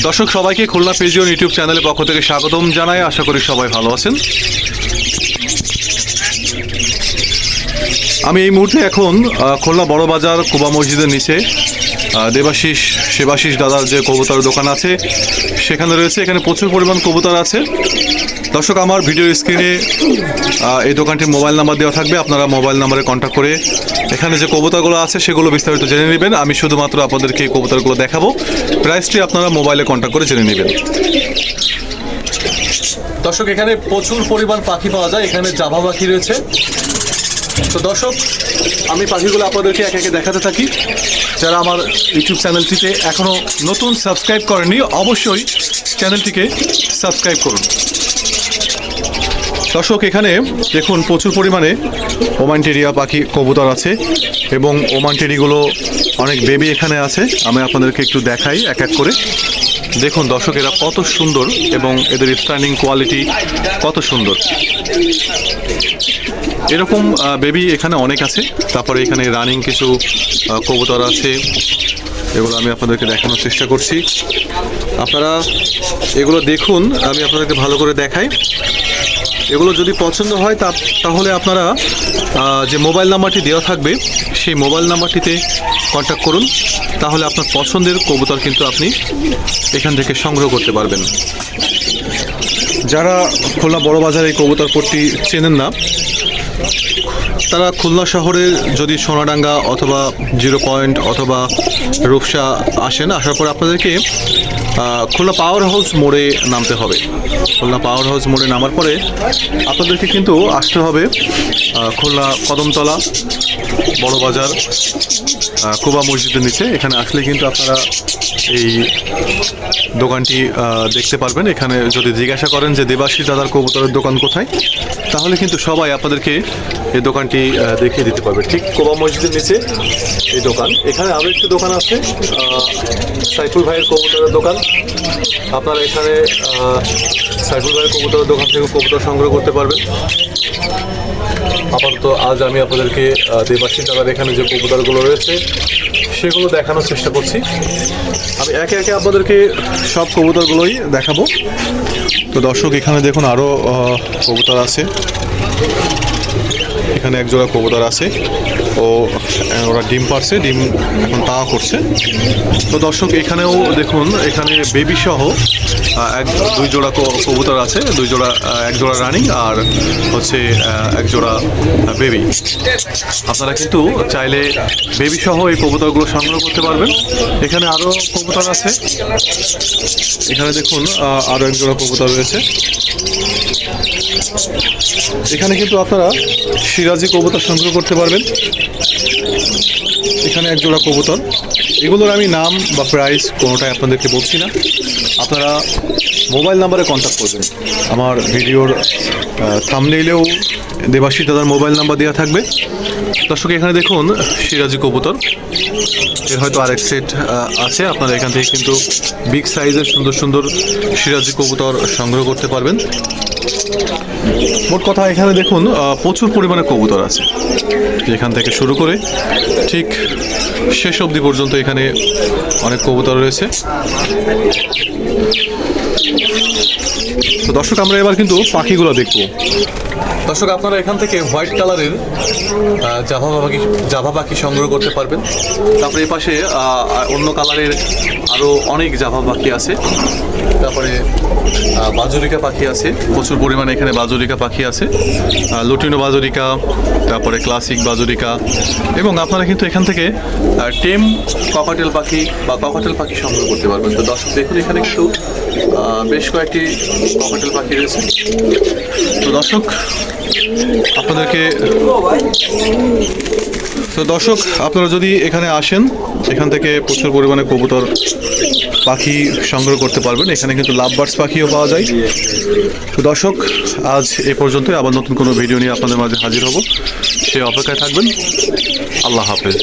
দর্শক সবাইকে Khulna pigeon YouTube চ্যানেলের পক্ষ থেকে স্বাগতম জানাই। আশা করি সবাই ভালো আছেন। আমি এই মুহূর্তে এখন খুলনা বড় বাজার কুবা মসজিদের নিচে সেবাশিস দাদার যে কবুতরের দোকান আছে সেখানে রয়েছে। এখানে প্রচুর পরিমাণ কবুতর আছে। দর্শক, আমার ভিডিও স্ক্রিনে এই দোকানটির মোবাইল নাম্বার দেওয়া থাকবে। আপনারা মোবাইল নাম্বারে কন্ট্যাক্ট করে এখানে যে কবুতরগুলো আছে সেগুলো বিস্তারিত জেনে নেবেন। আমি শুধুমাত্র আপনাদেরকে এই কবুতরগুলো দেখাবো, প্রাইসটি আপনারা মোবাইলে কন্ট্যাক্ট করে জেনে নেবেন। দর্শক, এখানে প্রচুর পরিমাণ পাখি পাওয়া যায়। এখানে জাভা পাখি রয়েছে। তো দর্শক, আমি পাখিগুলো আপনাদেরকে একে একে দেখাতে থাকি। যারা আমার ইউটিউব চ্যানেলটিতে এখনও নতুন সাবস্ক্রাইব করেননি, অবশ্যই চ্যানেলটিকে সাবস্ক্রাইব করুন। দর্শক, এখানে দেখুন প্রচুর পরিমাণে ওমান টেরিয়া পাখি কবুতর আছে এবং ওমান টেরিগুলো অনেক বেবি এখানে আছে। আমি আপনাদেরকে একটু দেখাই এক এক করে। দেখুন দর্শক, এরা কত সুন্দর এবং এদের স্ট্যান্ডিং কোয়ালিটি কত সুন্দর। এরকম বেবি এখানে অনেক আছে। তারপরে এখানে রানিং কিছু কবুতর আছে, এগুলো আমি আপনাদেরকে দেখানোর চেষ্টা করছি। আপনারা এগুলো দেখুন, আমি আপনাদেরকে ভালো করে দেখাই। এগুলো যদি পছন্দ হয় তাহলে আপনারা যে মোবাইল নাম্বারটি দেওয়া থাকবে সেই মোবাইল নাম্বারটিতে কন্ট্যাক্ট করুন। তাহলে আপনার পছন্দের কবুতর কিন্তু আপনি এখান থেকে সংগ্রহ করতে পারবেন। যারা খুলনা বড় বাজারে এই কবুতর পট্টি চেনেন না, তারা খুলনা শহরে যদি সোনাডাঙ্গা অথবা 0 পয়েন্ট অথবা রূপসা আসেন, আসার পর আপনাদেরকে খুলনা পাওয়ার হাউস মোড়ে নামতে হবে। খুলনা পাওয়ার হাউস মোড়ে নামার পরে আপনাদেরকে কিন্তু আসতে হবে খুলনা কদমতলা বড় বাজার কুবা মসজিদের নিচে। এখানে আসলে কিন্তু আপনারা এই দোকানটি দেখতে পারবেন। এখানে যদি জিজ্ঞাসা করেন যে দেবাশিস দাদার কবুতরের দোকান কোথায়, তাহলে কিন্তু সবাই আপনাদেরকে এই দোকানটি দেখিয়ে দিতে পারবে। ঠিক কুবা মসজিদের নিচে এই দোকান। এখানে আরও একটি দোকান আছে, সাইফুল ভাইয়ের কবুতরের দোকান। আপনারা এখানে সাইফুল ভাইয়ের কবুতরের দোকান থেকে কবুতর সংগ্রহ করতে পারবেন। আপাতত আজ আমি আপনাদেরকে দেবাশিস দাদার এখানে যে কবুতরগুলো রয়েছে সেগুলো দেখানোর চেষ্টা করছি। আমি একে একে আপনাদেরকে সব কবুতরগুলোই দেখাবো। তো দর্শক, এখানে দেখুন আরও কবুতর আছে। এখানে এক জোড়া কবুতর আছে, ওরা ডিম পারছে, ডিম এখন তাওয়া করছে। তো দর্শক, এখানেও দেখুন, এখানে বেবি সহ দুই জোড়া কবুতর আছে। এক জোড়া রানিং আর হচ্ছে এক জোড়া বেবি। আপনারা কিন্তু চাইলে বেবি সহ এই কবুতরগুলো সংগ্রহ করতে পারবেন। এখানে আরও কবুতর আছে। এখানে দেখুন আরও এক জোড়া কবুতর রয়েছে। এখানে কিন্তু আপনারা সিরাজি কবুতর সংগ্রহ করতে পারবেন। এখানে এক জোড়া কবুতর। এগুলোর আমি নাম বা প্রাইস কোনোটাই আপনাদেরকে বলছি না। আপনারা মোবাইল নাম্বারে কন্ট্যাক্ট করবেন। আমার ভিডিওর থাম্বনেইলেও দেবাশিস দাদার মোবাইল নাম্বার দেওয়া থাকবে। দর্শক, এখানে দেখুন সিরাজি কবুতর। এর হয়তো আরেক সেট আছে। আপনারা এখান থেকে কিন্তু বিগ সাইজের সুন্দর সুন্দর সিরাজি কবুতর সংগ্রহ করতে পারবেন। মোট কথা, এখানে দেখুন প্রচুর পরিমাণে কবুতর আছে। এখান থেকে শুরু করে ঠিক শেষ অবধি পর্যন্ত এখানে অনেক কবুতর রয়েছে। তো দর্শক, আমরা এবার কিন্তু পাখিগুলো দেখব। দর্শক, আপনারা এখান থেকে হোয়াইট কালারের জাভা পাখি সংগ্রহ করতে পারবেন। তারপরে এই পাশে অন্য কালারের আরও অনেক জাভা পাখি আছে। তারপরে বাজুরিকা পাখি আছে, প্রচুর পরিমাণে এখানে বাজুরিকা পাখি আছে। লুটিনো বাজুরিকা, তারপরে ক্লাসিক বাজুরিকা, এবং আপনারা কিন্তু এখান থেকে টেম ককাটেল পাখি বা ককাটেল পাখি সংগ্রহ করতে পারবেন। তো দর্শক, দেখুন এখানে কিন্তু বেশ কয়েকটি ককাটেল পাখি রয়েছে। তো দর্শক, আপনারা যদি এখানে আসেন, এখান থেকে প্রচুর পরিমাণে কবুতর পাখি সংগ্রহ করতে পারবেন। এখানে কিন্তু লাভ বার্ডস পাখিও পাওয়া যায়। তো দর্শক, আজ এ পর্যন্তই। আবার নতুন কোনো ভিডিও নিয়ে আপনাদের মাঝে হাজির হব। সে অপেক্ষায় থাকবেন। আল্লাহ হাফেজ।